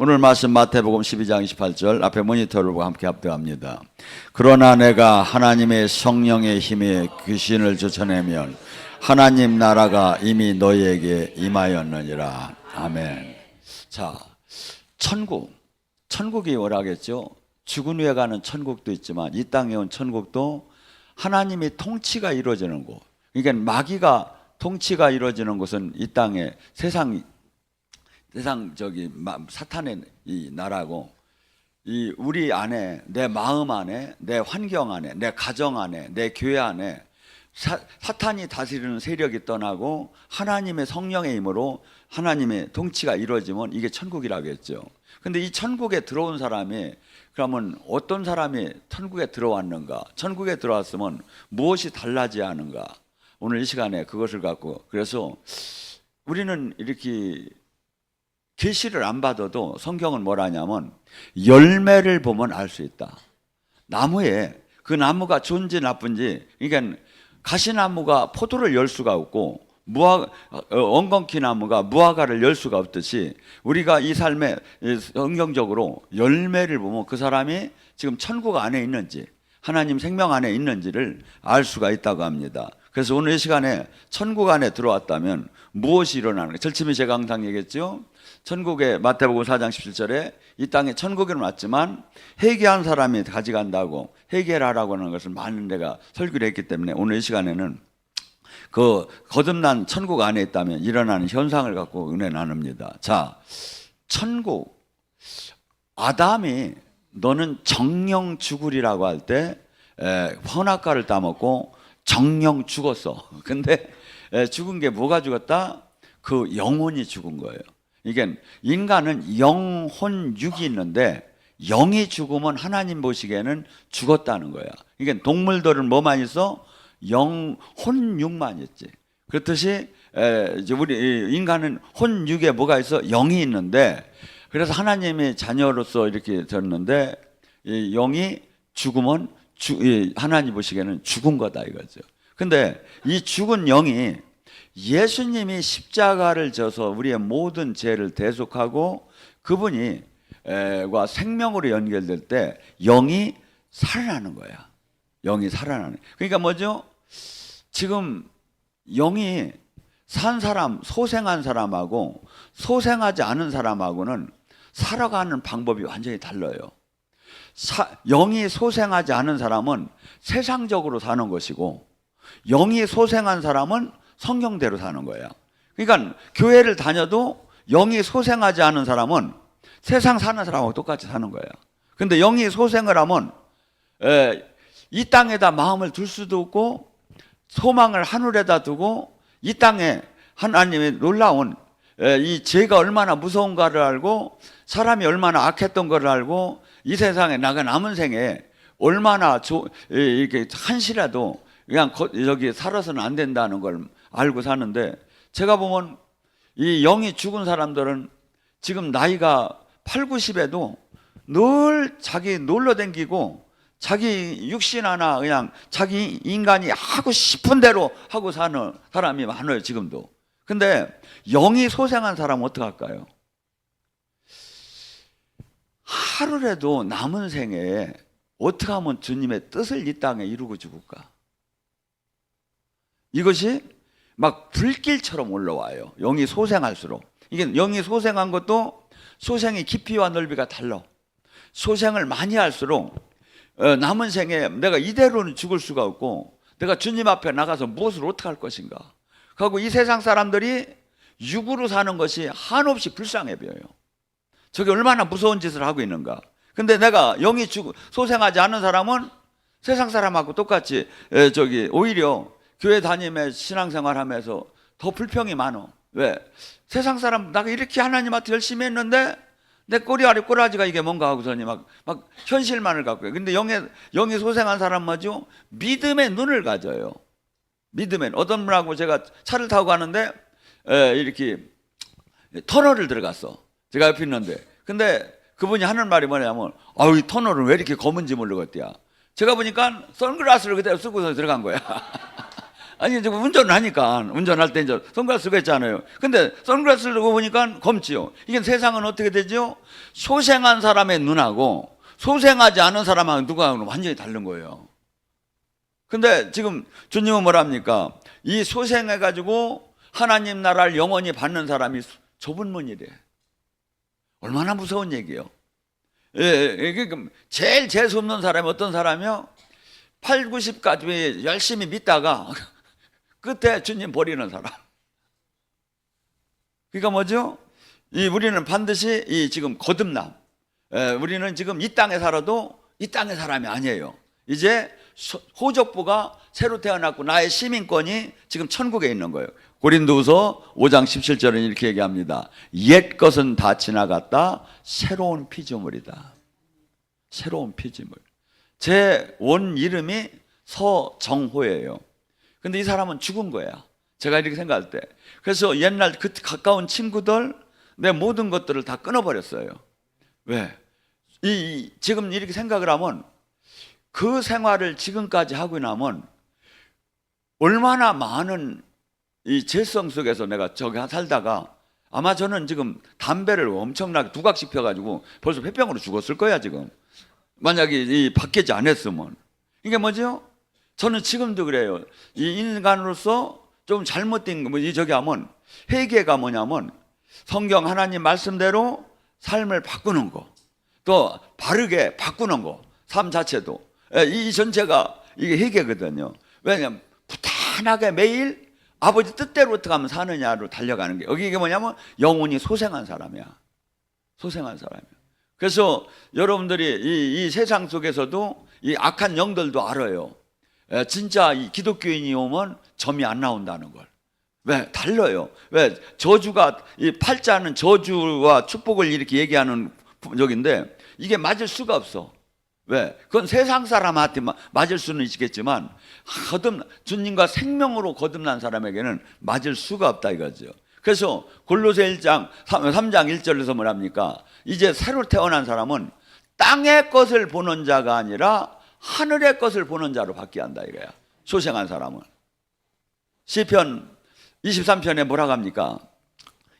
오늘 말씀 마태복음 12장 28절 앞에 모니터를 보고 함께 합독합니다. 그러나 내가 하나님의 성령의 힘에 귀신을 쫓아내면 하나님 나라가 이미 너희에게 임하였느니라. 아멘. 자, 천국이 뭐라겠죠? 죽은 후에 가는 천국도 있지만 이 땅에 온 천국도 하나님의 통치가 이루어지는 곳. 그러니까 마귀가 통치가 이루어지는 곳은 이 땅에 세상 사탄의 이 나라고, 이 우리 안에, 내 마음 안에, 내 환경 안에, 내 가정 안에, 내 교회 안에 사탄이 다스리는 세력이 떠나고 하나님의 성령의 힘으로 하나님의 통치가 이루어지면 이게 천국이라고 했죠. 근데 이 천국에 들어온 사람이, 그러면 어떤 사람이 천국에 들어왔는가? 천국에 들어왔으면 무엇이 달라져야 하는가? 오늘 이 시간에 그것을 갖고, 그래서 우리는 이렇게 계시를 안 받아도 성경은 뭐라냐면 열매를 보면 알 수 있다. 나무에 그 나무가 좋은지 나쁜지, 그러니까 가시나무가 포도를 열 수가 없고 엉겅퀴 나무가 무화과를 열 수가 없듯이 우리가 이 삶에 성경적으로 열매를 보면 그 사람이 지금 천국 안에 있는지 하나님 생명 안에 있는지를 알 수가 있다고 합니다. 그래서 오늘 이 시간에 천국 안에 들어왔다면 무엇이 일어나는가? 절침이 제가 항상 얘기했죠. 천국에 마태복음 4장 17절에 이 땅에 천국에는 왔지만 회개한 사람이 가져간다고, 회개를 하라고 하는 것을 많은 데가 설교를 했기 때문에 오늘 이 시간에는 그 거듭난 천국 안에 있다면 일어나는 현상을 갖고 은혜 나눕니다. 자, 천국, 아담이 너는 정령 죽으리라고 할 때 선악과를 따먹고 정령 죽었어. 근데 죽은 게 뭐가 죽었다? 그 영혼이 죽은 거예요. 이게 인간은 영혼육이 있는데 영이 죽으면 하나님 보시기에는 죽었다는 거야. 이게 동물들은 뭐만 있어? 영혼육만 있지. 그렇듯이 우리 인간은 혼육에 뭐가 있어? 영이 있는데, 그래서 하나님의 자녀로서 이렇게 됐는데 이 영이 죽으면 하나님 보시기에는 죽은 거다 이거죠. 근데 이 죽은 영이 예수님이 십자가를 져서 우리의 모든 죄를 대속하고 그분이 과 생명으로 연결될 때 영이 살아나는 거야. 영이 살아나는. 그러니까 뭐죠? 지금 영이 산 사람, 소생한 사람하고 소생하지 않은 사람하고는 살아가는 방법이 완전히 달라요. 영이 소생하지 않은 사람은 세상적으로 사는 것이고 영이 소생한 사람은 성경대로 사는 거예요. 그러니까 교회를 다녀도 영이 소생하지 않은 사람은 세상 사는 사람하고 똑같이 사는 거예요. 근데 영이 소생을 하면 이 땅에다 마음을 둘 수도 없고 소망을 하늘에다 두고 이 땅에 하나님의 놀라운 이 죄가 얼마나 무서운가를 알고 사람이 얼마나 악했던 것을 알고 이 세상에 나가 남은 생에 얼마나 이렇게 한시라도 그냥 여기 살아서는 안 된다는 걸 알고 사는데, 제가 보면 이 영이 죽은 사람들은 지금 나이가 8, 90에도 늘 자기 놀러 댕기고 자기 육신 하나 그냥 자기 인간이 하고 싶은 대로 하고 사는 사람이 많아요 지금도. 근데 영이 소생한 사람은 어떡할까요? 하루라도 남은 생에 어떻게 하면 주님의 뜻을 이 땅에 이루고 죽을까? 이것이 막 불길처럼 올라와요. 영이 소생할수록. 이게 영이 소생한 것도 소생의 깊이와 넓이가 달라. 소생을 많이 할수록 남은 생에 내가 이대로는 죽을 수가 없고 내가 주님 앞에 나가서 무엇을 어떻게 할 것인가. 그리고 이 세상 사람들이 육으로 사는 것이 한없이 불쌍해 보여요. 저게 얼마나 무서운 짓을 하고 있는가. 근데 내가 영이 소생하지 않은 사람은 세상 사람하고 똑같이 오히려 교회 다니며 신앙생활 하면서 더 불평이 많어. 왜? 세상 사람 내가 이렇게 하나님한테 열심히 했는데 내 꼬리 아래 꼬라지가 이게 뭔가 하고서니 막 현실만을 갖고 해요. 근데 영이 소생한 사람 뭐죠? 믿음의 눈을 가져요. 믿음의. 어떤 분하고 제가 차를 타고 가는데 이렇게 터널을 들어갔어. 제가 옆에 있는데. 근데 그분이 하는 말이 뭐냐면 이 터널은 왜 이렇게 검은지 모르겠대요. 제가 보니까 선글라스를 그대로 쓰고서 들어간 거야. 아니 지금 운전을 하니까 운전할 때 이제 선글라스가 있잖아요. 근데 선글라스를 두고 보니까 검지요. 이게 세상은 어떻게 되죠? 소생한 사람의 눈하고 소생하지 않은 사람하고 누가 완전히 다른 거예요. 근데 지금 주님은 뭐랍니까? 이 소생해가지고 하나님 나라를 영원히 받는 사람이 좁은 문이래. 얼마나 무서운 얘기예요. 예, 제일 재수 없는 사람이 어떤 사람이요? 8, 90까지 열심히 믿다가 끝에 주님 버리는 사람. 그러니까 뭐죠? 우리는 반드시 지금 거듭남. 우리는 지금 이 땅에 살아도 이 땅의 사람이 아니에요. 이제 호족부가 새로 태어났고 나의 시민권이 지금 천국에 있는 거예요. 고린도후서 5장 17절은 이렇게 얘기합니다. 옛 것은 다 지나갔다. 새로운 피조물이다. 새로운 피조물. 제 원 이름이 서정호예요. 근데 이 사람은 죽은 거야. 제가 이렇게 생각할 때. 그래서 옛날 그 가까운 친구들, 내 모든 것들을 다 끊어버렸어요. 왜? 지금 이렇게 생각을 하면 그 생활을 지금까지 하고 나면 얼마나 많은 이 죄성 속에서 내가 저기 살다가 아마 저는 지금 담배를 엄청나게 두각씩 펴가지고 벌써 폐병으로 죽었을 거야 지금. 만약에 바뀌지 않았으면. 이게 뭐죠? 저는 지금도 그래요. 이 인간으로서 좀 잘못된 거, 저기 하면 회개가 뭐냐면 성경 하나님 말씀대로 삶을 바꾸는 거, 또 바르게 바꾸는 거, 삶 자체도 이 전체가 이게 회개거든요. 왜냐하면 부탄하게 매일 아버지 뜻대로 어떻게 하면 사느냐로 달려가는 게 여기 이게 뭐냐면 영혼이 소생한 사람이야. 소생한 사람이야. 그래서 여러분들이 이 세상 속에서도 이 악한 영들도 알아요. 진짜 이 기독교인이 오면 점이 안 나온다는 걸. 왜? 달라요. 왜? 저주가 이 팔자는 저주와 축복을 이렇게 얘기하는 적인데 이게 맞을 수가 없어. 왜? 그건 세상 사람한테 맞을 수는 있겠지만 주님과 생명으로 거듭난 사람에게는 맞을 수가 없다 이거죠. 그래서 골로새 1장 3장 1절에서 뭐랍니까? 이제 새로 태어난 사람은 땅의 것을 보는 자가 아니라 하늘의 것을 보는 자로 바뀌어야 한다 이거야. 소생한 사람은. 시편 23편에 뭐라고 합니까?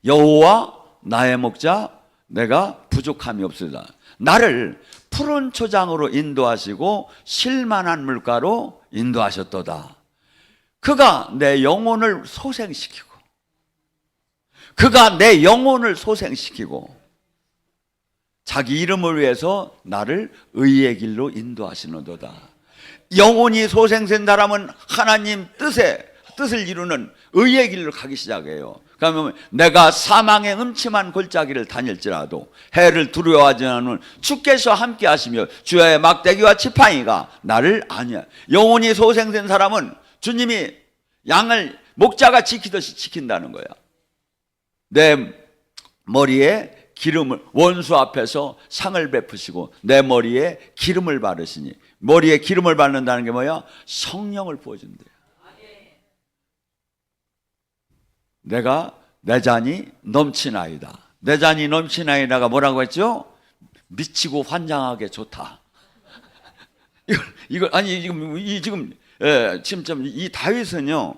여호와 나의 목자 내가 부족함이 없으리라. 나를 푸른 초장으로 인도하시고 실만한 물가로 인도하셨도다. 그가 내 영혼을 소생시키고 그가 내 영혼을 소생시키고 자기 이름을 위해서 나를 의의 길로 인도하시는도다. 영혼이 소생된 사람은 하나님 뜻을 이루는 의의 길로 가기 시작해요. 그러면 내가 사망의 음침한 골짜기를 다닐지라도 해를 두려워하지 않는 주께서 함께 하시며 주의 막대기와 지팡이가 나를 안위하여. 영혼이 소생된 사람은 주님이 양을 목자가 지키듯이 지킨다는 거야. 내 머리에 기름을 원수 앞에서 상을 베푸시고 내 머리에 기름을 바르시니. 머리에 기름을 바른다는 게 뭐야? 성령을 부어준대. 내가 내 잔이 넘치나이다. 내 잔이 넘치나이다가 뭐라고 했죠? 미치고 환장하게 좋다. 이걸 아니 지금 이 다윗은요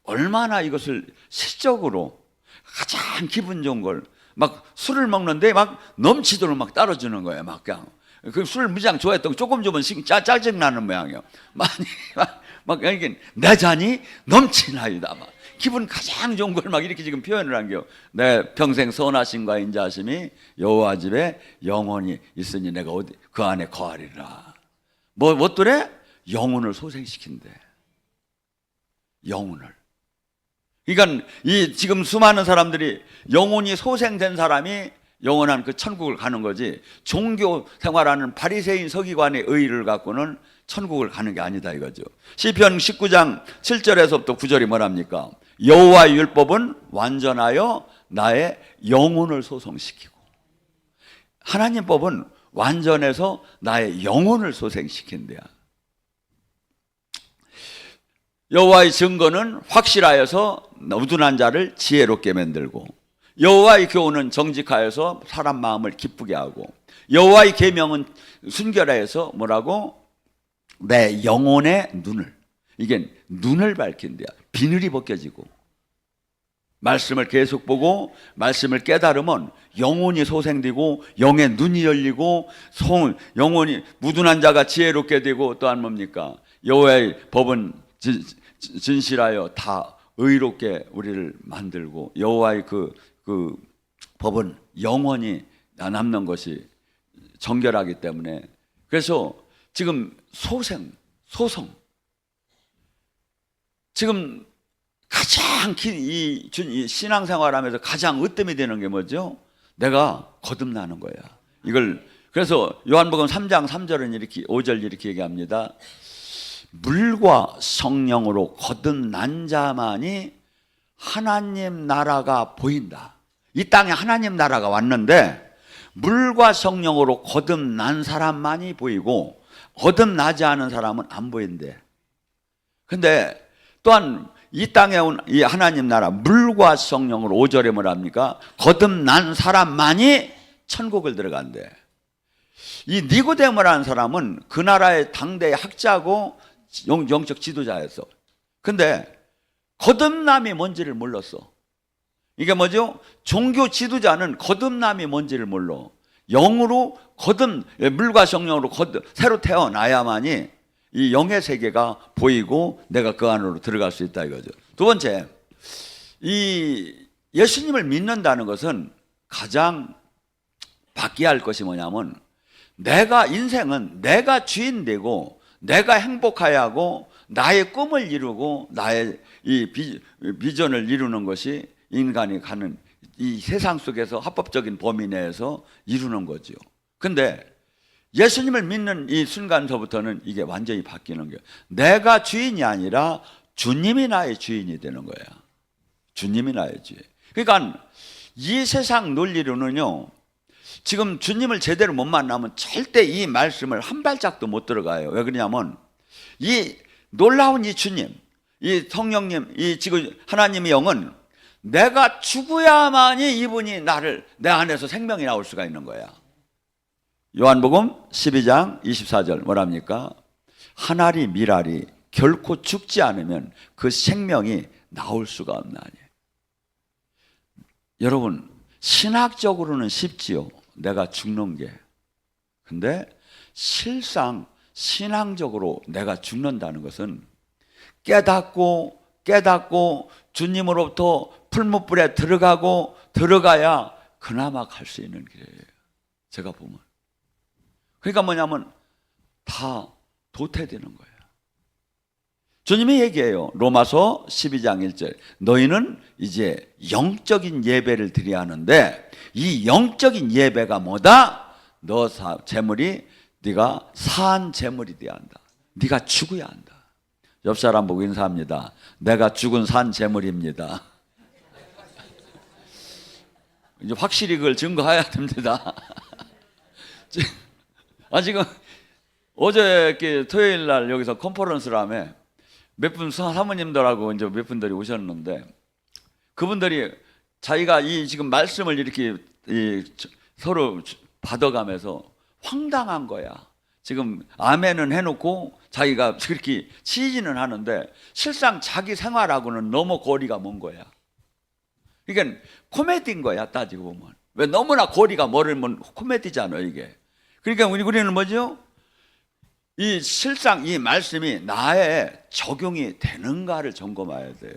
얼마나 이것을 시적으로 가장 기분 좋은 걸 막 술을 먹는데 막 넘치도록 막 따라주는 거예요. 막 그냥 그 술을 무지장 좋아했던 조금 주면 짜증 나는 모양이에요. 막 이게 내 잔이 넘치나이다. 막 기분 가장 좋은 걸 막 이렇게 지금 표현을 한 게요. 내 평생 선하심과 인자하심이 여호와 집에 영원히 있으니 내가 어디 그 안에 거하리라. 뭐더래? 영혼을 소생시킨대. 영혼을. 그러니까 이 지금 수많은 사람들이 영혼이 소생된 사람이 영원한 그 천국을 가는 거지 종교 생활하는 바리새인 서기관의 의의를 갖고는 천국을 가는 게 아니다 이거죠. 시편 19장 7절에서부터 9절이 뭐랍니까? 여호와의 율법은 완전하여 나의 영혼을 소생시키고. 하나님 법은 완전해서 나의 영혼을 소생시킨대요. 여호와의 증거는 확실하여서 우둔한 자를 지혜롭게 만들고 여호와의 교훈은 정직하여서 사람 마음을 기쁘게 하고 여호와의 계명은 순결하여서 뭐라고? 내 영혼의 눈을. 이게 눈을 밝힌대요. 비늘이 벗겨지고 말씀을 계속 보고 말씀을 깨달으면 영혼이 소생되고 영의 눈이 열리고 영혼이 무둔한 자가 지혜롭게 되고, 또한 뭡니까? 여호와의 법은 진실하여 다 의롭게 우리를 만들고, 여호와의 그 법은 영원히 남는 것이 정결하기 때문에, 그래서 지금 소성 지금 가장 이 신앙생활하면서 가장 으뜸이 되는 게 뭐죠? 내가 거듭나는 거야. 이걸 그래서 요한복음 3장 3절은 이렇게 5절 이렇게 얘기합니다. 물과 성령으로 거듭난 자만이 하나님 나라가 보인다. 이 땅에 하나님 나라가 왔는데 물과 성령으로 거듭난 사람만이 보이고 거듭나지 않은 사람은 안 보인대. 근데 또한 이 땅에 온 이 하나님 나라 물과 성령으로 5절에 뭐랍니까? 거듭난 사람만이 천국을 들어간대. 이 니고데모라는 사람은 그 나라의 당대의 학자고 영적 지도자였어. 근데 거듭남이 뭔지를 몰랐어. 이게 뭐죠? 종교 지도자는 거듭남이 뭔지를 몰라. 영으로 물과 성령으로 새로 태어나야만이 이 영의 세계가 보이고 내가 그 안으로 들어갈 수 있다 이거죠. 두 번째, 이 예수님을 믿는다는 것은 가장 바뀌어야 할 것이 뭐냐면, 인생은 내가 주인 되고 내가 행복해야 하고 나의 꿈을 이루고 나의 이 비전을 이루는 것이 인간이 가는 이 세상 속에서 합법적인 범위 내에서 이루는 거죠. 근데 예수님을 믿는 이 순간서부터는 이게 완전히 바뀌는 거예요. 내가 주인이 아니라 주님이 나의 주인이 되는 거야. 주님이 나의 주인. 그러니까 이 세상 논리로는요, 지금 주님을 제대로 못 만나면 절대 이 말씀을 한 발짝도 못 들어가요. 왜 그러냐면 이 놀라운 이 주님, 이 성령님, 이 지금 하나님의 영은 내가 죽어야만이 이분이 내 안에서 생명이 나올 수가 있는 거야. 요한복음 12장 24절 뭐랍니까? 하나리 미랄이 결코 죽지 않으면 그 생명이 나올 수가 없나니. 여러분, 신학적으로는 쉽지요, 내가 죽는 게. 근데 실상 신앙적으로 내가 죽는다는 것은 깨닫고 주님으로부터 풀무불에 들어가야 그나마 갈 수 있는 길이에요. 제가 보면. 그러니까 뭐냐면 다 도태되는 거예요. 주님이 얘기해요. 로마서 12장 1절. 너희는 이제 영적인 예배를 드려야 하는데 이 영적인 예배가 뭐다? 재물이 네가 산 재물이 돼야 한다. 네가 죽어야 한다. 옆 사람 보고 인사합니다. 내가 죽은 산 재물입니다. 이제 확실히 그걸 증거해야 됩니다. 지금 어제 토요일 날 여기서 컨퍼런스라며 몇 분 사모님들하고 이제 몇 분들이 오셨는데, 그분들이 자기가 이 지금 말씀을 이렇게 서로 받아가면서 황당한 거야. 지금 아멘은 해놓고 자기가 그렇게 치지는 하는데 실상 자기 생활하고는 너무 거리가 먼 거야. 그러니까 코미디인 거야, 따지고 보면. 왜 너무나 거리가 멀으면 코미디잖아 이게. 그러니까 우리는 뭐죠? 이 실상 이 말씀이 나에 적용이 되는가를 점검해야 돼요.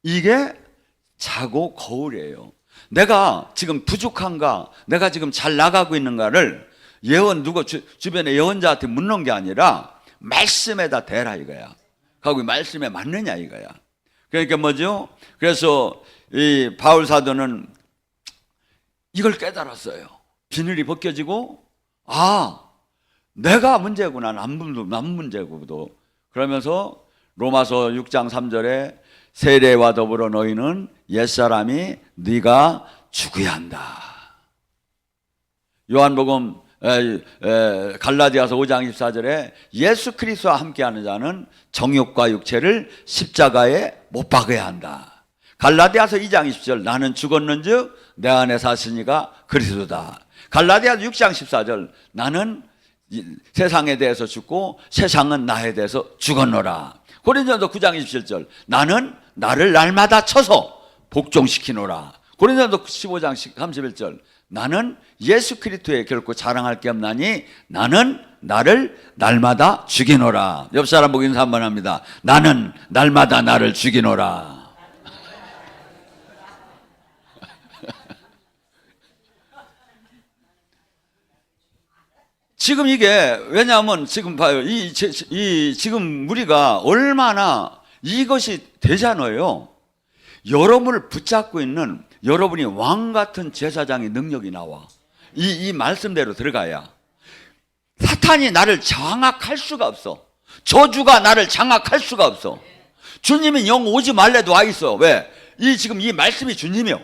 이게 자고 거울이에요. 내가 지금 부족한가, 내가 지금 잘 나가고 있는가를 주변에 예언자한테 묻는 게 아니라 말씀에다 대라 이거야. 그리고 말씀에 맞느냐 이거야. 그러니까 뭐죠? 그래서 이 바울 사도는 이걸 깨달았어요. 비늘이 벗겨지고, 내가 문제구나. 남 문제구도. 그러면서 로마서 6장 3절에 세례와 더불어 너희는 옛사람이 네가 죽어야 한다. 요한복음 갈라디아서 5장 24절에 예수 그리스도와 함께하는 자는 정욕과 육체를 십자가에 못 박아야 한다. 갈라디아서 2장 20절 나는 죽었는즉 내 안에 사시니가 그리스도다. 갈라디아서 6장 14절 나는 세상에 대해서 죽고 세상은 나에 대해서 죽었노라. 고린도전서 9장 27절 나는 나를 날마다 쳐서 복종시키노라. 고린도전서 15장 31절 나는 예수 그리스도에 결코 자랑할 게 없나니 나는 나를 날마다 죽이노라. 옆 사람 보고 인사 한번 합니다. 나는 날마다 나를 죽이노라. 지금 이게 왜냐하면 지금 봐요. 지금 우리가 얼마나 이것이 되잖아요. 여러분을 붙잡고 있는 여러분이 왕 같은 제사장의 능력이 나와. 이 말씀대로 들어가야. 사탄이 나를 장악할 수가 없어. 저주가 나를 장악할 수가 없어. 주님이 영 오지 말래도 와 있어. 왜? 지금 이 말씀이 주님이요.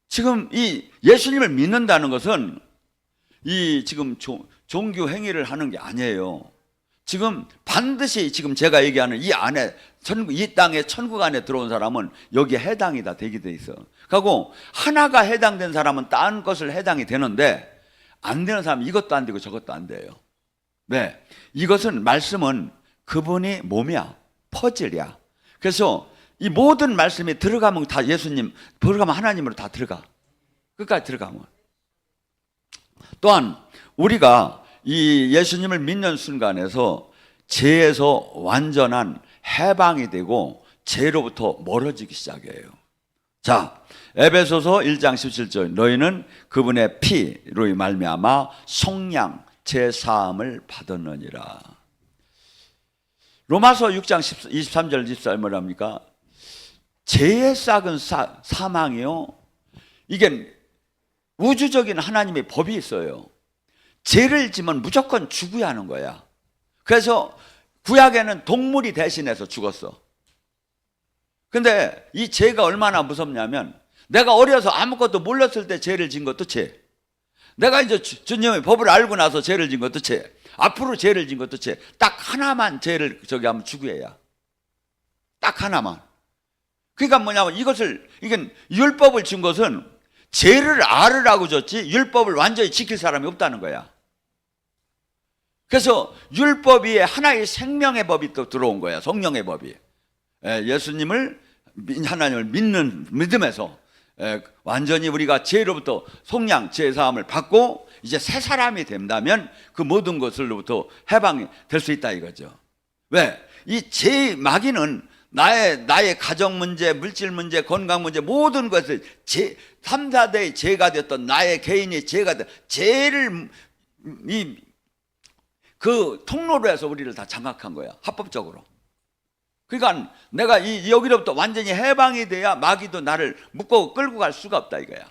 지금 이 예수님을 믿는다는 것은 지금 종교 행위를 하는 게 아니에요. 지금 반드시 지금 제가 얘기하는 이 안에 이 땅에 천국 안에 들어온 사람은 여기에 해당이 다 되게 돼 있어. 그리고 하나가 해당된 사람은 딴 것을 해당이 되는데 안 되는 사람은 이것도 안 되고 저것도 안 돼요. 네, 이것은 말씀은 그분이 몸이야, 퍼즐이야. 그래서 이 모든 말씀이 들어가면 다 예수님, 들어가면 하나님으로 다 들어가. 끝까지 들어가면. 또한 우리가 이 예수님을 믿는 순간에서 죄에서 완전한 해방이 되고 죄로부터 멀어지기 시작해요. 자, 에베소서 1장 17절 너희는 그분의 피로 말미암아 속량 죄 사함을 받았느니라. 로마서 6장 23절 24절 뭐랍니까? 죄의 싹은 사망이요. 이게 우주적인 하나님의 법이 있어요. 죄를 지면 무조건 죽어야 하는 거야. 그래서 구약에는 동물이 대신해서 죽었어. 근데 이 죄가 얼마나 무섭냐면 내가 어려서 아무것도 몰랐을 때 죄를 진 것도 죄. 내가 이제 주님의 법을 알고 나서 죄를 진 것도 죄. 앞으로 죄를 진 것도 죄. 딱 하나만 죄를 하면 죽어야. 딱 하나만. 그러니까 뭐냐면 이건 율법을 준 것은 죄를 알으라고 줬지 율법을 완전히 지킬 사람이 없다는 거야. 그래서 율법 위에 하나의 생명의 법이 또 들어온 거야. 성령의 법이. 예수님을 하나님을 믿는 믿음에서 완전히 우리가 죄로부터 속량 죄 사함을 받고 이제 새 사람이 된다면 그 모든 것으로부터 해방이 될 수 있다 이거죠. 왜? 이 죄 마귀는 나의 가정 문제, 물질 문제, 건강 문제 모든 것을 3, 4대의 죄가 되었던 나의 개인의 죄가 되었던 죄를 그 통로로 해서 우리를 다 장악한 거야. 합법적으로. 그러니까 내가 여기로부터 완전히 해방이 돼야 마귀도 나를 묶고 끌고 갈 수가 없다 이거야.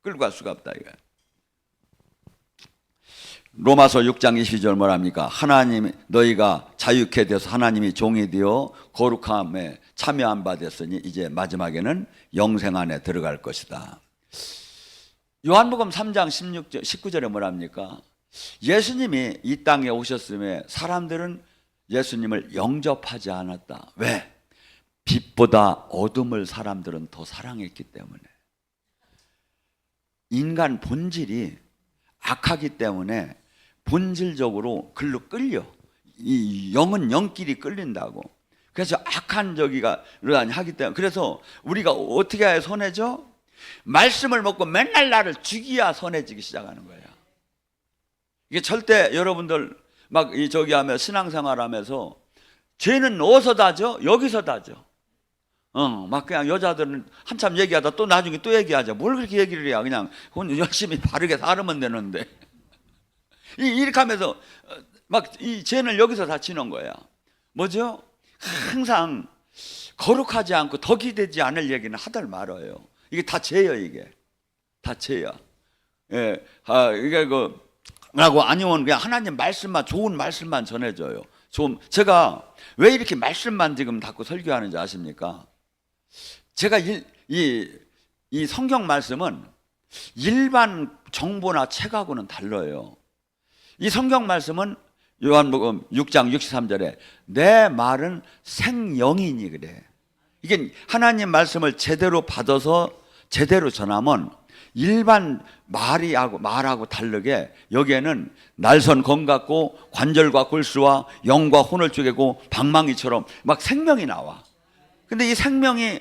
끌고 갈 수가 없다 이거야. 로마서 6장 22절 뭐랍니까? 하나님 너희가 자유케 되어서 하나님이 종이 되어 거룩함에 참여한 바 됐으니 이제 마지막에는 영생 안에 들어갈 것이다. 요한복음 3장 19절에 뭐랍니까? 예수님이 이 땅에 오셨음에 사람들은 예수님을 영접하지 않았다. 왜? 빛보다 어둠을 사람들은 더 사랑했기 때문에. 인간 본질이 악하기 때문에 본질적으로 글로 끌려. 이 영은 영끼리 끌린다고. 그래서 악한 저기가 하기 때문에. 그래서 우리가 어떻게 해야 선해져? 말씀을 먹고 맨날 나를 죽이야 선해지기 시작하는 거야. 이게 절대 여러분들 막 저기 하면 신앙생활 하면서 죄는 어디서 다져? 여기서 다져. 막 그냥 여자들은 한참 얘기하다 또 나중에 또 얘기하자. 뭘 그렇게 얘기를 해야 그냥 열심히 바르게 살으면 되는데. 이렇게 하면서 막 이 죄는 여기서 다 치는 거야. 뭐죠? 항상 거룩하지 않고 덕이 되지 않을 얘기는 하들 말아요. 이게 다 죄예요, 이게. 다 죄야. 예. 이게 라고 아니면 그냥 하나님 말씀만 좋은 말씀만 전해줘요. 제가 왜 이렇게 말씀만 지금 자꾸 설교하는지 아십니까? 제가 이 성경 말씀은 일반 정보나 책하고는 달라요. 이 성경 말씀은 요한복음 6장 63절에 내 말은 생영이니 그래. 이게 하나님 말씀을 제대로 받아서 제대로 전하면 일반 말하고 다르게 여기에는 날선 검 같고 관절과 골수와 영과 혼을 쪼개고 방망이처럼 막 생명이 나와. 근데 이 생명이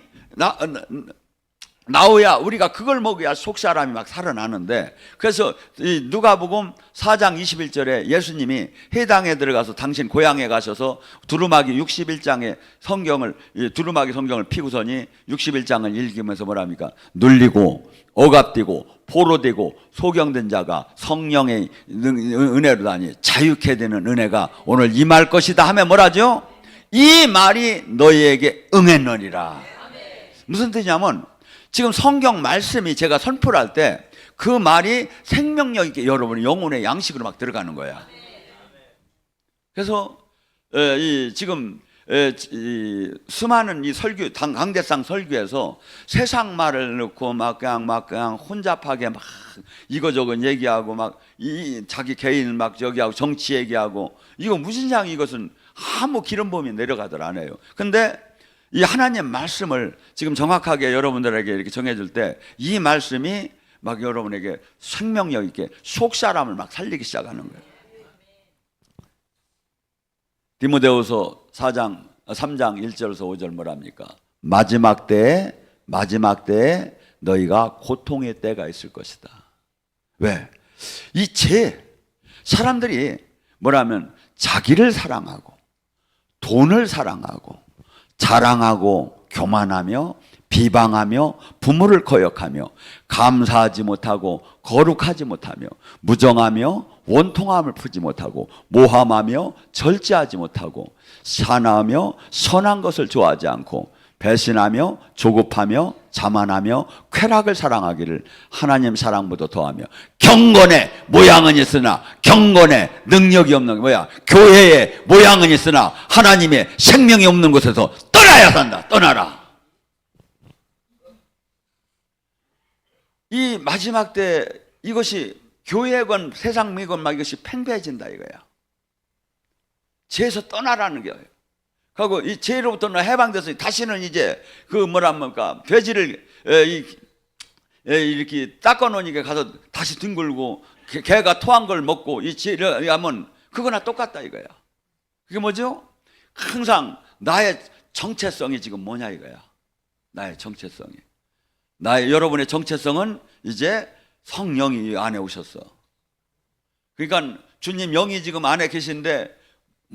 나오야 우리가 그걸 먹어야 속 사람이 막 살아나는데, 그래서 이 누가복음 4장 21절에 예수님이 해당에 들어가서 당신 고향에 가셔서 두루마기 61장의 성경을 두루마기 성경을 피고서니 61장을 읽으면서 뭐랍니까? 눌리고 억압되고 포로되고 소경된 자가 성령의 은혜로 다니 자유케 되는 은혜가 오늘 임할 것이다 하면 뭐라죠? 이 말이 너희에게 응했느니라. 무슨 뜻이냐면 지금 성경 말씀이 제가 선포를 할 때 그 말이 생명력 있게 여러분의 영혼의 양식으로 막 들어가는 거야. 그래서 지금 수많은 이 설교 강대상 설교에서 세상 말을 넣고 막 그냥 혼잡하게 막 이거저거 얘기하고 막 자기 개인 막 저기하고 정치 얘기하고 이거 무진장 이것은 아무 기름 부음이 내려가들 안 해요. 근데 이 하나님 말씀을 지금 정확하게 여러분들에게 이렇게 정해줄 때 이 말씀이 막 여러분에게 생명력 있게 속 사람을 막 살리기 시작하는 거예요. 디모데후서 3장 1절에서 5절 뭐랍니까? 마지막 때에 너희가 고통의 때가 있을 것이다. 왜? 사람들이 뭐라면 자기를 사랑하고 돈을 사랑하고 자랑하고 교만하며 비방하며 부모를 거역하며 감사하지 못하고 거룩하지 못하며 무정하며 원통함을 풀지 못하고 모함하며 절제하지 못하고 사나우며 선한 것을 좋아하지 않고 배신하며 조급하며 자만하며 쾌락을 사랑하기를 하나님 사랑보다 더하며 경건의 모양은 있으나 경건의 능력이 없는 게 뭐야? 교회의 모양은 있으나 하나님의 생명이 없는 곳에서 떠나야 산다. 떠나라. 이 마지막 때 이것이 교회건 세상 미건 막 이것이 팽배해진다 이거야. 죄에서 떠나라는 거예요. 그리고 이 죄로부터는 해방돼서 다시는 이제 그 뭐랍니까 돼지를 이렇게 닦아놓으니까 가서 다시 뒹굴고 개가 토한 걸 먹고 이 죄를 하면 그거나 똑같다 이거야. 그게 뭐죠? 항상 나의 정체성이 지금 뭐냐 이거야. 나의 정체성이. 여러분의 정체성은 이제 성령이 안에 오셨어. 그러니까 주님 영이 지금 안에 계신데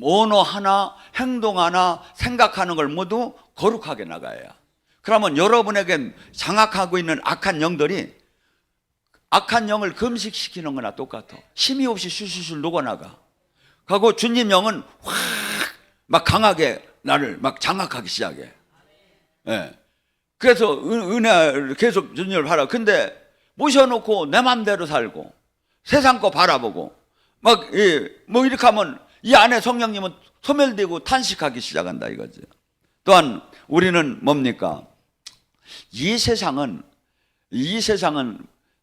언어 하나, 행동 하나, 생각하는 걸 모두 거룩하게 나가야. 그러면 여러분에게 장악하고 있는 악한 영들이 악한 영을 금식시키는 거나 똑같아. 힘이 없이 슈슈슈 녹아나가. 그리고 주님 영은 확 막 강하게 나를 막 장악하기 시작해. 예. 그래서 은혜를 계속 주님을 바라. 근데 모셔놓고 내 맘대로 살고 세상 거 바라보고 막 뭐 이렇게 하면 이 안에 성령님은 소멸되고 탄식하기 시작한다 이거죠. 또한 우리는 뭡니까? 이 세상은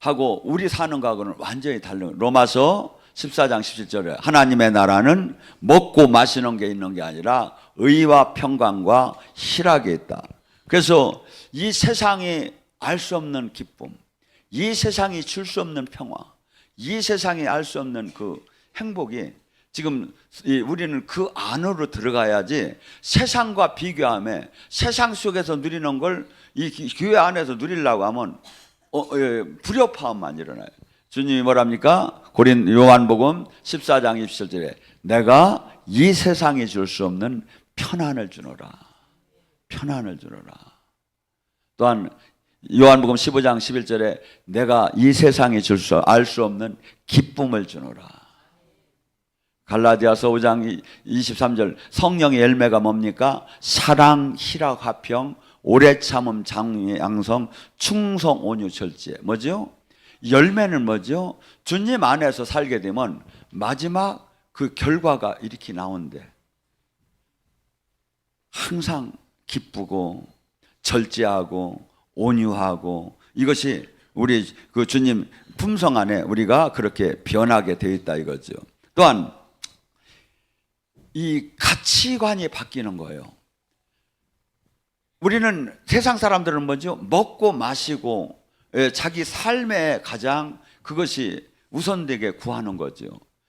하고 우리 사는 거하고는 완전히 다른. 로마서 14장 17절에 하나님의 나라는 먹고 마시는 게 있는 게 아니라 의와 평강과 희락이 있다. 그래서 이 세상이 알 수 없는 기쁨, 이 세상이 줄 수 없는 평화, 이 세상이 알 수 없는 그 행복이 지금 우리는 그 안으로 들어가야지 세상과 비교하며 세상 속에서 누리는 걸 이 교회 안에서 누리려고 하면 불협화음만 일어나요. 주님이 뭐랍니까? 요한복음 14장 27절에 내가 이 세상이 줄 수 없는 편안을 주노라. 편안을 주노라. 또한 요한복음 15장 11절에 내가 이 세상이 알 수 없는 기쁨을 주노라. 갈라디아서 5장 23절 성령의 열매가 뭡니까? 사랑, 희락, 화평, 오래 참음, 장애, 양성, 충성, 온유, 절제. 뭐죠? 열매는 뭐죠? 주님 안에서 살게 되면 마지막 그 결과가 이렇게 나온대. 항상 기쁘고 절제하고 온유하고 이것이 우리 그 주님 품성 안에 우리가 그렇게 변하게 되어 있다 이거죠. 또한 이 가치관이 바뀌는 거예요. 우리는 세상 사람들은 뭐죠? 먹고 마시고 자기 삶에 가장 그것이 우선되게 구하는 거죠.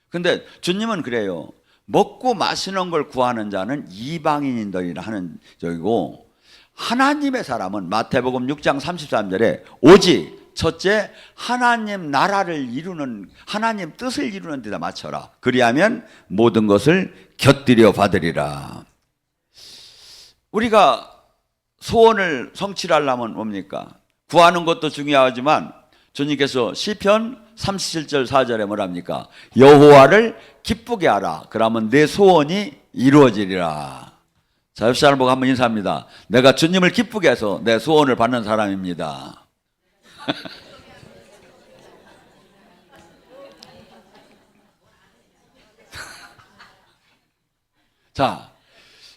근데 주님은 그래요. 먹고 마시는 걸 구하는 자는 이방인들이라 하는 적이고, 하나님의 사람은 마태복음 6장 33절에 오직 첫째 하나님 나라를 이루는, 하나님 뜻을 이루는 데다 맞춰라. 그리하면 모든 것을 곁들여 받으리라. 우리가 소원을 성취하려면 뭡니까? 구하는 것도 중요하지만 주님께서 시편 37절 4절에 뭐랍니까? 여호와를 기쁘게 하라. 그러면 내 소원이 이루어지리라. 자, 옆 사람 보고 한번 인사합니다. 내가 주님을 기쁘게 해서 내 소원을 받는 사람입니다. 자,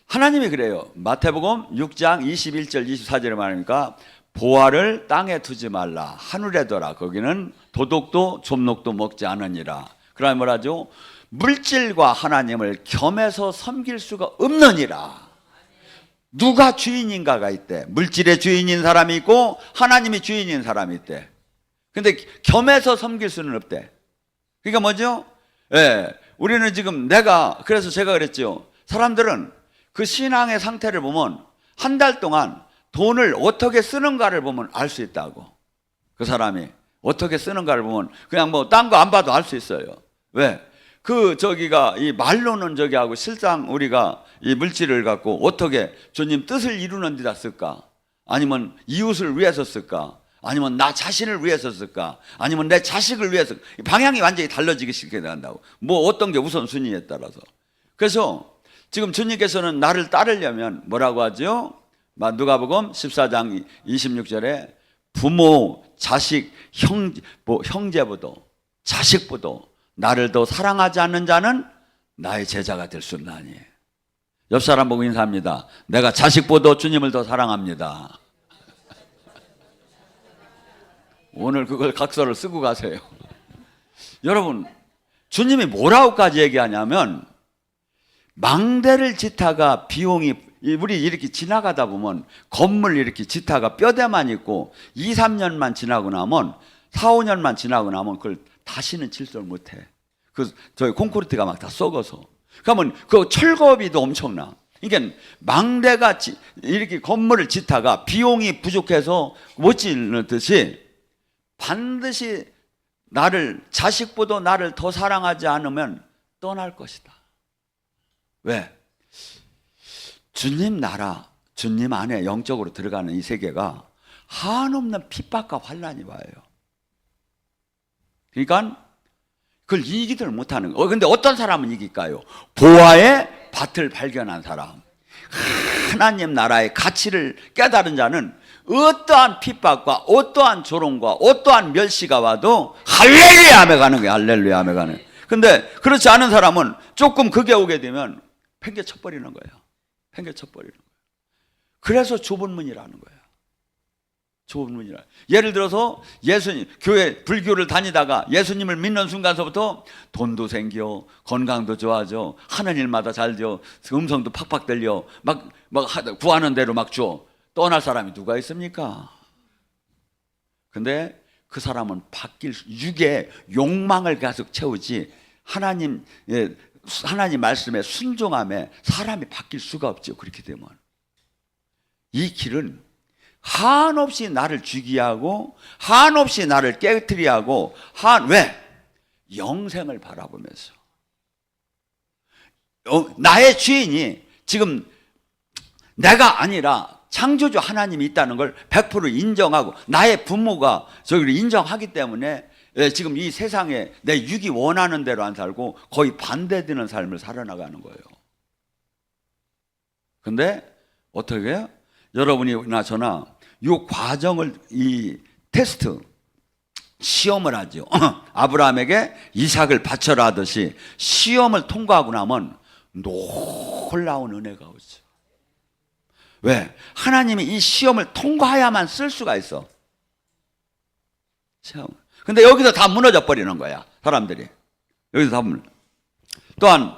하나님이 그래요. 마태복음 6장 21절 24절에 말하니까 보화를 땅에 두지 말라, 하늘에 둬라. 거기는 도둑도 좀록도 먹지 않으니라. 그러면 뭐라죠? 물질과 하나님을 겸해서 섬길 수가 없느니라. 누가 주인인가가 있대. 물질의 주인인 사람이 있고 하나님이 주인인 사람이 있대. 근데 겸해서 섬길 수는 없대. 그러니까 뭐죠? 우리는 지금 그래서 제가 그랬죠. 사람들은 그 신앙의 상태를 보면 한 달 동안 돈을 어떻게 쓰는가를 보면 알 수 있다고. 그 사람이 어떻게 쓰는가를 보면 그냥 뭐 딴 거 안 봐도 알 수 있어요. 왜? 이 말로는 하고 실상 우리가 이 물질을 갖고 어떻게 주님 뜻을 이루는 데다 쓸까? 아니면 이웃을 위해서 쓸까? 아니면 나 자신을 위해서 쓸까? 아니면 내 자식을 위해서, 방향이 완전히 달라지기 시작해 나간다고. 뭐 어떤 게 우선순위에 따라서. 그래서 지금 주님께서는 나를 따르려면 뭐라고 하죠? 누가복음 14장 26절에 부모, 자식, 형제보다 자식보다 나를 더 사랑하지 않는 자는 나의 제자가 될 수 없나니. 옆 사람 보고 인사합니다. 내가 자식보다 주님을 더 사랑합니다. 오늘 그걸 각서를 쓰고 가세요. 여러분, 주님이 뭐라고까지 얘기하냐면, 망대를 짓다가 비용이, 우리 이렇게 지나가다 보면 건물 이렇게 짓다가 뼈대만 있고 2, 3년만 지나고 나면, 4, 5년만 지나고 나면 그걸 다시는 질서를 못해. 저희 콘크리트가 막 다 썩어서. 그러면 그 철거비도 엄청나. 그러니까 망대가 이렇게 건물을 짓다가 비용이 부족해서 못 짓듯이 반드시 자식보다 나를 더 사랑하지 않으면 떠날 것이다. 왜? 주님 나라, 주님 안에 영적으로 들어가는 이 세계가 한없는 핍박과 환란이 와요. 그러니까 그걸 이기들 못하는 거예요. 근데 어떤 사람은 이길까요? 보화의 밭을 발견한 사람, 하나님 나라의 가치를 깨달은 자는 어떠한 핍박과 어떠한 조롱과 어떠한 멸시가 와도 할렐루야 하며 가는 거예요. 할렐루야 하며 가는. 근데 그렇지 않은 사람은 조금 그게 오게 되면 팽개쳐버리는 거예요. 팽개쳐버리는 거예요. 그래서 좁은 문이라는 거예요. 좁은 문이라. 예를 들어서 교회 불교를 다니다가 예수님을 믿는 순간서부터 돈도 생겨, 건강도 좋아져, 하는 일마다 잘 돼, 음성도 팍팍 들려, 막 구하는 대로 막 줘. 떠날 사람이 누가 있습니까? 근데 그 사람은 육의 욕망을 계속 채우지 하나님 말씀에 순종함에 사람이 바뀔 수가 없죠. 그렇게 되면 이 길은 한없이 나를 죽이게 하고 한없이 나를 깨트리게 하고 왜? 영생을 바라보면서 나의 주인이 지금 내가 아니라 창조주 하나님이 있다는 걸 100% 인정하고 나의 부모가 저기를 인정하기 때문에 지금 이 세상에 내 육이 원하는 대로 안 살고 거의 반대되는 삶을 살아나가는 거예요. 근데 어떻게 해요? 여러분이나 저나 이 과정을, 이 테스트, 시험을 하죠. 아브라함에게 이삭을 바쳐라 하듯이 시험을 통과하고 나면 놀라운 은혜가 오죠. 왜? 하나님이 이 시험을 통과해야만 쓸 수가 있어. 시험. 근데 여기서 다 무너져 버리는 거야, 사람들이. 여기서 다 무너져. 또한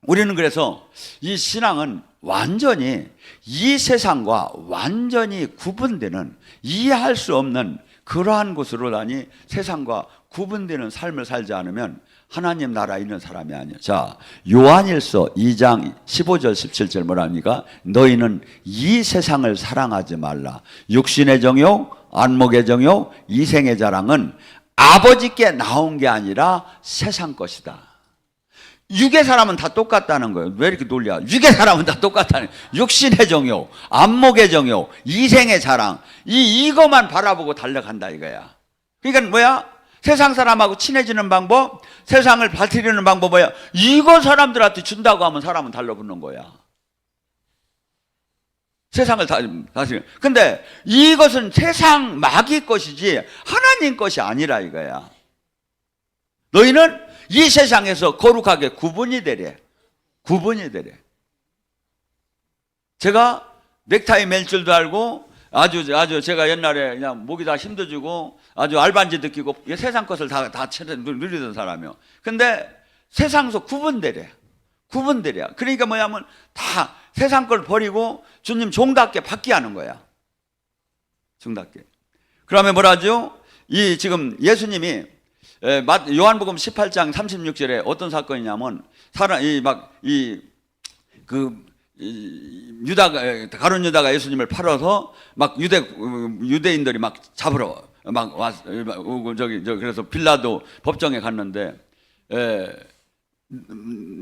우리는 그래서 이 신앙은 완전히 이 세상과 완전히 구분되는, 이해할 수 없는 그러한 곳으로다니 세상과 구분되는 삶을 살지 않으면 하나님 나라에 있는 사람이 아니에요. 자, 요한일서 2장 15절 17절 뭐랍니까? 너희는 이 세상을 사랑하지 말라. 육신의 정욕, 안목의 정욕, 이생의 자랑은 아버지께 나온 게 아니라 세상 것이다. 육의 사람은 다 똑같다는 거예요. 왜 이렇게 놀려? 육의 사람은 다 똑같다는 거예요. 육신의 정욕, 안목의 정욕, 이생의 자랑, 이거만 바라보고 달려간다 이거야. 그러니까 뭐야? 세상 사람하고 친해지는 방법, 세상을 받아들이는 방법 뭐야? 이거 사람들한테 준다고 하면 사람은 달라붙는 거야. 세상을 다스리는. 근데 이것은 세상 마귀 것이지 하나님 것이 아니라 이거야. 너희는 이 세상에서 거룩하게 구분이 되래. 구분이 되래. 제가 넥타이 맬 줄도 알고 아주 제가 옛날에 그냥 목이 다 힘들어지고 아주 알반지 느끼고 세상 것을 다 누리던 사람이요. 근데 세상에서 구분되래. 구분되래. 그러니까 뭐냐면 다 세상 걸 버리고 주님 종답게 받게 하는 거야. 종답게. 그러면 뭐라죠? 이 지금 예수님이 요한복음 18장 36절에 어떤 사건이냐면 가룟 유다가 예수님을 팔아서 막 유대인들이 막 잡으러 막 그래서 빌라도 법정에 갔는데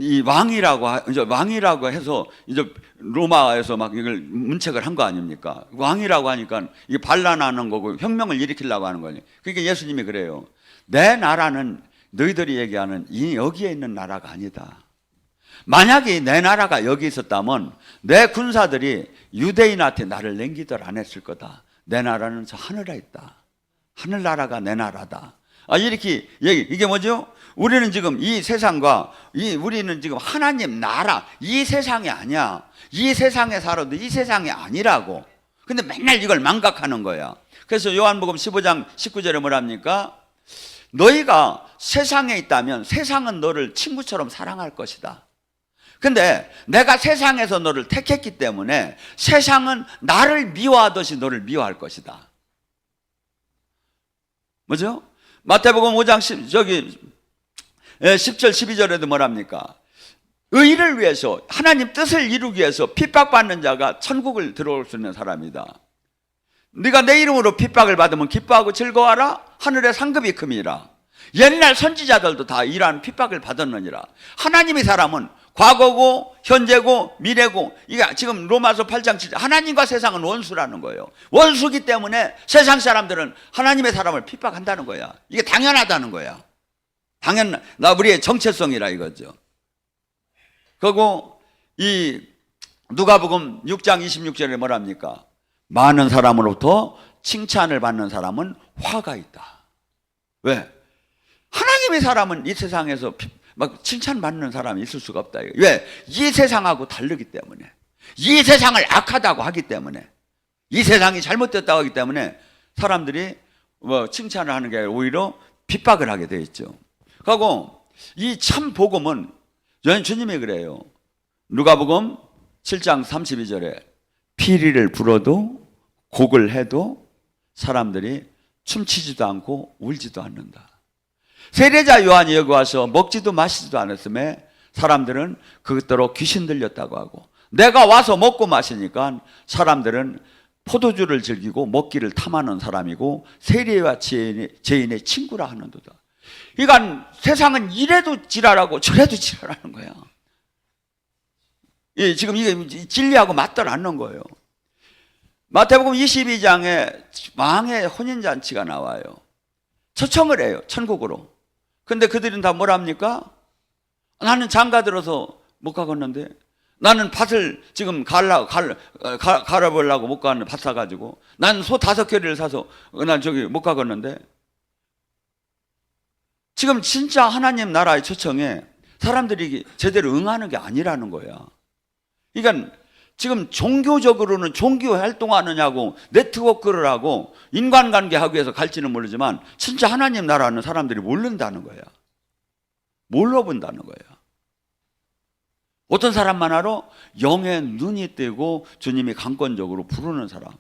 이 왕이라고 해서 이제 로마에서 막 이걸 문책을 한 거 아닙니까? 왕이라고 하니까 이게 반란하는 거고 혁명을 일으키려고 하는 거니. 그러니까 예수님이 그래요. 내 나라는 너희들이 얘기하는 여기에 있는 나라가 아니다. 만약에 내 나라가 여기 있었다면 내 군사들이 유대인한테 나를 냉기들 안 했을 거다. 내 나라는 저 하늘에 있다. 하늘나라가 내 나라다. 이렇게 이게 뭐죠? 우리는 지금 이 세상과 우리는 지금 하나님 나라 이 세상이 아니야. 이 세상에 살아도 이 세상이 아니라고. 근데 맨날 이걸 망각하는 거야. 그래서 요한복음 15장 19절에 뭐랍니까? 너희가 세상에 있다면 세상은 너를 친구처럼 사랑할 것이다. 근데 내가 세상에서 너를 택했기 때문에 세상은 나를 미워하듯이 너를 미워할 것이다. 뭐죠? 마태복음 5장 10절 12절에도 뭐랍니까? 의를 위해서 하나님 뜻을 이루기 위해서 핍박받는 자가 천국을 들어올 수 있는 사람이다. 네가 내 이름으로 핍박을 받으면 기뻐하고 즐거워하라. 하늘의 상급이 큼이라. 옛날 선지자들도 다 이러한 핍박을 받았느니라. 하나님의 사람은 과거고 현재고 미래고, 이게 지금 로마서 8장 7절 하나님과 세상은 원수라는 거예요. 원수기 때문에 세상 사람들은 하나님의 사람을 핍박한다는 거야. 이게 당연하다는 거야. 우리의 정체성이라 이거죠. 그리고 이 누가복음 6장 26절에 뭐랍니까? 많은 사람으로부터 칭찬을 받는 사람은 화가 있다. 왜? 하나님의 사람은 이 세상에서 막 칭찬받는 사람이 있을 수가 없다. 왜? 이 세상하고 다르기 때문에, 이 세상을 악하다고 하기 때문에, 이 세상이 잘못됐다고 하기 때문에 사람들이 칭찬을 하는 게 아니라 오히려 핍박을 하게 돼 있죠. 그리고 이 참 복음은 주님이 그래요. 누가복음 7장 32절에 피리를 불어도 곡을 해도 사람들이 춤추지도 않고 울지도 않는다. 세례자 요한이 여기 와서 먹지도 마시지도 않았음에 사람들은 그것대로 귀신 들렸다고 하고, 내가 와서 먹고 마시니까 사람들은 포도주를 즐기고 먹기를 탐하는 사람이고 세리와 죄인의 친구라 하는도다. 그러니까 세상은 이래도 지랄하고 저래도 지랄하는 거야. 지금 이게 진리하고 맞들 않는 거예요. 마태복음 22장에 왕의 혼인잔치가 나와요. 초청을 해요, 천국으로. 근데 그들은 다 뭐랍니까? 나는 장가 들어서 못 가겠는데, 나는 밭을 지금 갈아보려고 못 가는데 밭 사가지고, 난 소 5개를 사서 난 저기 못 가겠는데. 지금 진짜 하나님 나라의 초청에 사람들이 제대로 응하는 게 아니라는 거야. 그러니까 지금 종교적으로는 종교 활동하느냐고 네트워크를 하고 인간관계 하기 위해서 갈지는 모르지만 진짜 하나님 나라는 사람들이 모른다는 거야. 몰라본다는 거야. 어떤 사람만 알아? 영의 눈이 뜨고 주님이 강권적으로 부르는 사람만.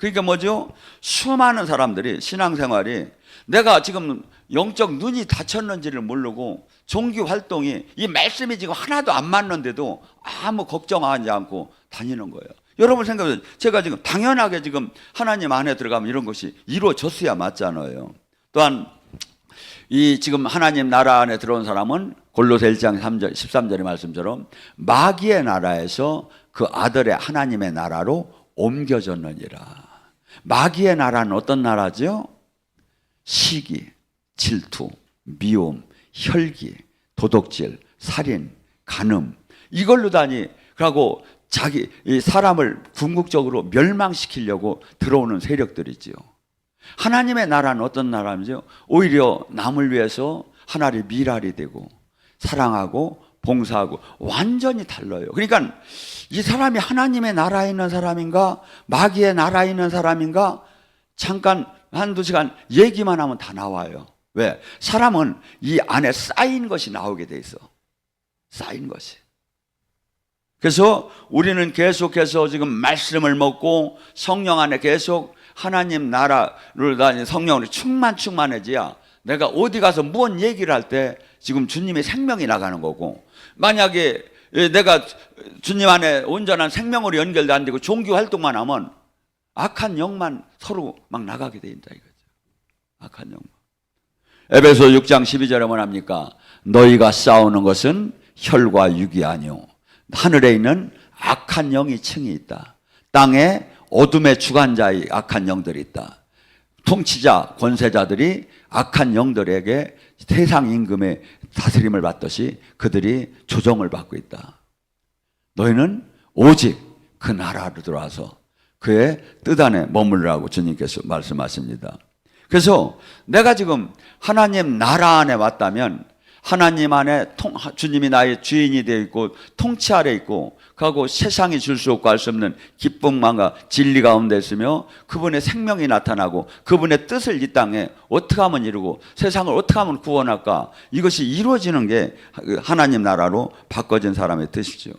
그러니까 뭐죠? 수많은 사람들이 신앙생활이 내가 지금 영적 눈이 닫혔는지를 모르고 종교 활동이 이 말씀이 지금 하나도 안 맞는데도 아무 걱정하지 않고 다니는 거예요. 여러분 생각해 보세요. 제가 지금 당연하게 지금 하나님 안에 들어가면 이런 것이 이루어졌어야 맞잖아요. 또한 이 지금 하나님 나라 안에 들어온 사람은 골로새 1장 3절 13절의 말씀처럼 마귀의 나라에서 그 아들의 하나님의 나라로 옮겨졌느니라. 마귀의 나라는 어떤 나라죠? 시기, 질투, 미움, 혈기, 도둑질, 살인, 간음, 이걸로 다니 그러고 자기 이 사람을 궁극적으로 멸망시키려고 들어오는 세력들이지요. 하나님의 나라는 어떤 나라인지요? 오히려 남을 위해서 하나님의 미랄이 되고 사랑하고 봉사하고 완전히 달라요. 그러니까 이 사람이 하나님의 나라에 있는 사람인가 마귀의 나라에 있는 사람인가 잠깐 한두 시간 얘기만 하면 다 나와요. 왜? 사람은 이 안에 쌓인 것이 나오게 돼 있어. 쌓인 것이. 그래서 우리는 계속해서 지금 말씀을 먹고 성령 안에 계속 하나님 나라를 다니 성령으로 충만해져야 내가 어디 가서 무슨 얘기를 할 때 지금 주님의 생명이 나가는 거고, 만약에 내가 주님 안에 온전한 생명으로 연결도 안 되고 종교 활동만 하면 악한 영만 서로 막 나가게 돼 있다 이거죠. 악한 영만. 에베소 6장 12절에 뭐합니까? 너희가 싸우는 것은 혈과 육이 아니오 하늘에 있는 악한 영이 층이 있다. 땅에 어둠의 주관자의 악한 영들이 있다. 통치자, 권세자들이 악한 영들에게 세상 임금의 다스림을 받듯이 그들이 조정을 받고 있다. 너희는 오직 그 나라로 들어와서 그의 뜻 안에 머물라고 주님께서 말씀하십니다. 그래서 내가 지금 하나님 나라 안에 왔다면 하나님 안에 주님이 나의 주인이 되어 있고 통치 아래 있고 그하고 세상이 줄 수 없고 할 수 없는 기쁨만과 진리 가운데 있으며 그분의 생명이 나타나고 그분의 뜻을 이 땅에 어떻게 하면 이루고 세상을 어떻게 하면 구원할까, 이것이 이루어지는 게 하나님 나라로 바꿔진 사람의 뜻이죠.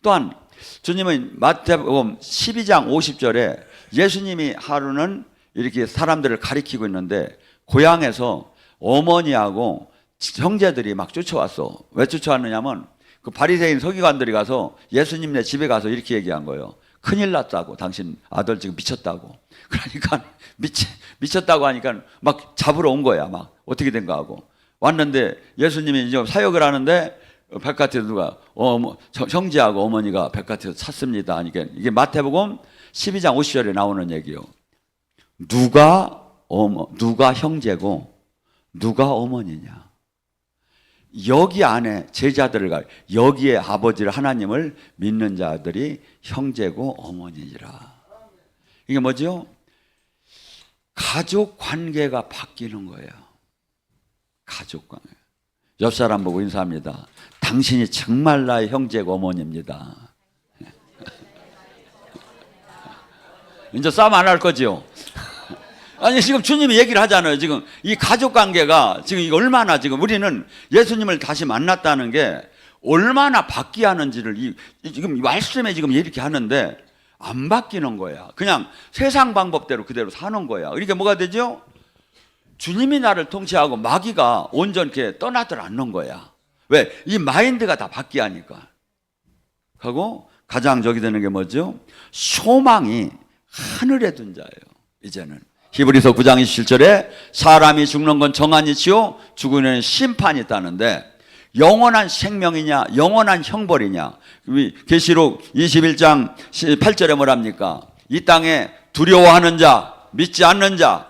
또한 주님은 마태복음 12장 50절에 예수님이 하루는 이렇게 사람들을 가리키고 있는데 고향에서 어머니하고 형제들이 막 쫓아왔어. 왜 쫓아왔느냐면 그 바리새인 서기관들이 가서 예수님네 집에 가서 이렇게 얘기한 거예요. 큰일 났다고, 당신 아들 지금 미쳤다고. 그러니까 미쳤다고 하니까 막 잡으러 온 거야. 막 어떻게 된가 하고 왔는데 예수님이 이제 사역을 하는데 바깥에서 누가 형제하고 어머니가 바깥에서 찼습니다 하니까 이게 마태복음 12장 50절에 나오는 얘기요. 누가 형제고 누가 어머니냐. 여기 안에 제자들을 가 여기에 아버지를 하나님을 믿는 자들이 형제고 어머니라. 이게 뭐죠? 가족 관계가 바뀌는 거예요. 가족 관계. 옆 사람 보고 인사합니다. 당신이 정말 나의 형제고 어머니입니다. 이제 싸움 안 할 거지요? 아니 지금 주님이 얘기를 하잖아요. 지금 이 가족 관계가 지금 이거 얼마나 지금 우리는 예수님을 다시 만났다는 게 얼마나 바뀌게 하는지를 지금 말씀에 지금 이렇게 하는데 안 바뀌는 거야. 그냥 세상 방법대로 그대로 사는 거야. 그러니까 뭐가 되죠? 주님이 나를 통치하고 마귀가 온전히 떠나들 않는 거야. 왜? 이 마인드가 다 바뀌게 하니까. 하고 가장 저기 되는 게 뭐죠? 소망이 하늘에 둔 자예요. 이제는 히브리서 9장 27절에 사람이 죽는 건 정한이지요 죽으면 심판이 있다는데 영원한 생명이냐 영원한 형벌이냐. 계시록 21장 8절에 뭐랍니까? 이 땅에 두려워하는 자, 믿지 않는 자,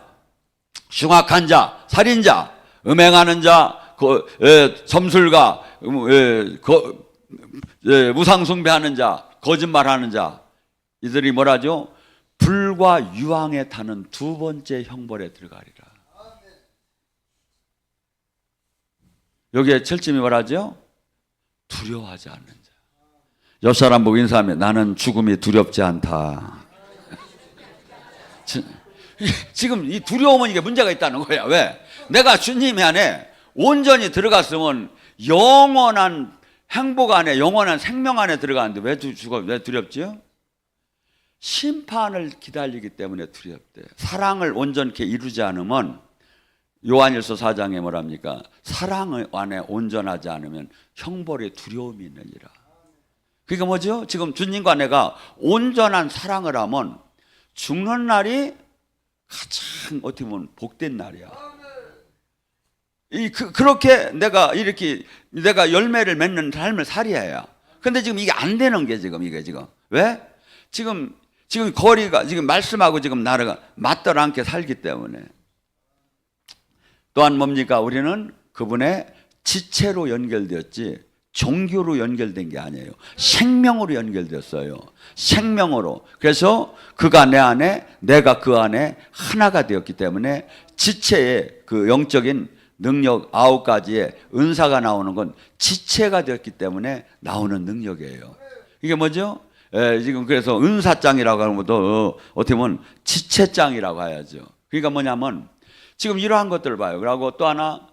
흉악한 자, 살인자, 음행하는 자, 점술가, 무상숭배하는 자, 거짓말하는 자, 이들이 뭐라죠? 불과 유황에 타는 두 번째 형벌에 들어가리라. 여기에 철짐이 뭐라죠? 두려워하지 않는 자. 옆 사람 보고 인사하면 나는 죽음이 두렵지 않다. 지금 이 두려움은 이게 문제가 있다는 거야. 왜? 내가 주님 안에 온전히 들어갔으면 영원한 행복 안에 영원한 생명 안에 들어가는데 왜 두렵지요? 심판을 기다리기 때문에 두렵대. 사랑을 온전케 이루지 않으면 요한일서 4장에 뭐랍니까? 사랑 안에 온전하지 않으면 형벌의 두려움이 있느니라. 그러니까 뭐죠? 지금 주님과 내가 온전한 사랑을 하면 죽는 날이 가장 어떻게 보면 복된 날이야. 그렇게 내가 이렇게 내가 열매를 맺는 삶을 살아야. 근데 지금 이게 안 되는 게 이게 지금 왜? 지금 거리가 지금 말씀하고 지금 나라가 맞들 않게 살기 때문에. 또한 뭡니까? 우리는 그분의 지체로 연결되었지 종교로 연결된 게 아니에요. 생명으로 연결됐어요. 생명으로. 그래서 그가 내 안에 내가 그 안에 하나가 되었기 때문에 지체의 그 영적인 능력 9가지의 은사가 나오는 건 지체가 되었기 때문에 나오는 능력이에요. 이게 뭐죠? 지금 그래서 은사장이라고 하는 것도 어떻게 보면 지체장이라고 해야죠. 그러니까 뭐냐면 지금 이러한 것들을 봐요. 그리고 또 하나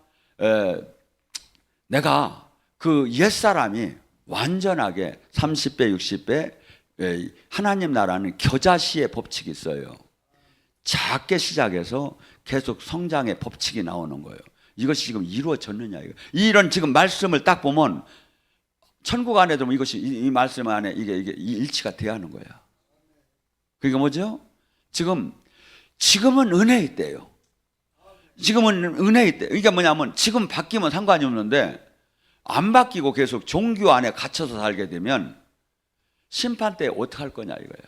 내가 그 옛사람이 완전하게 30배 60배 하나님 나라는 겨자씨의 법칙이 있어요. 작게 시작해서 계속 성장의 법칙이 나오는 거예요. 이것이 지금 이루어졌느냐 이거. 이런 지금 말씀을 딱 보면 천국 안에도 이것이 이 말씀 안에 이게 일치가 돼야 하는 거야. 그러니까 뭐죠? 지금은 은혜의 때예요. 지금은 은혜의 때. 그러니까 뭐냐면 지금 바뀌면 상관이 없는데 안 바뀌고 계속 종교 안에 갇혀서 살게 되면 심판 때 어떻게 할 거냐 이거야.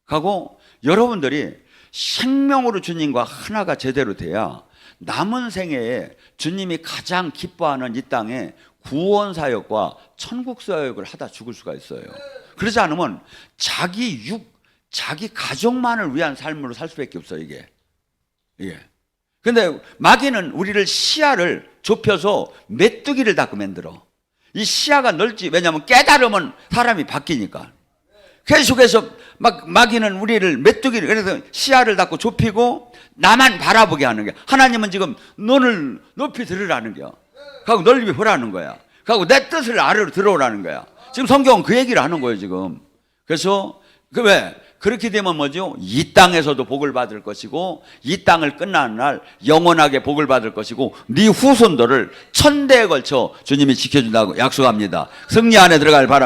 하고 여러분들이 생명으로 주님과 하나가 제대로 돼야 남은 생애에 주님이 가장 기뻐하는 이 땅에 구원 사역과 천국 사역을 하다 죽을 수가 있어요. 그러지 않으면 자기 가족만을 위한 삶으로 살 수밖에 없어요, 이게. 근데 마귀는 우리를 시야를 좁혀서 메뚜기를 닫고 만들어. 이 시야가 넓지. 왜냐하면 깨달으면 사람이 바뀌니까. 계속해서 마귀는 우리를 메뚜기를, 그래서 시야를 닫고 좁히고 나만 바라보게 하는 거야. 하나님은 지금 너를 높이 들으라는 거야. 하고 넓이 보라는 거야. 하고 내 뜻을 아래로 들어오라는 거야. 지금 성경은 그 얘기를 하는 거예요, 지금. 그래서 왜? 그렇게 되면 뭐죠? 이 땅에서도 복을 받을 것이고 이 땅을 끝나는 날 영원하게 복을 받을 것이고 네 후손들을 천대에 걸쳐 주님이 지켜준다고 약속합니다. 승리 안에 들어갈 바랍니다.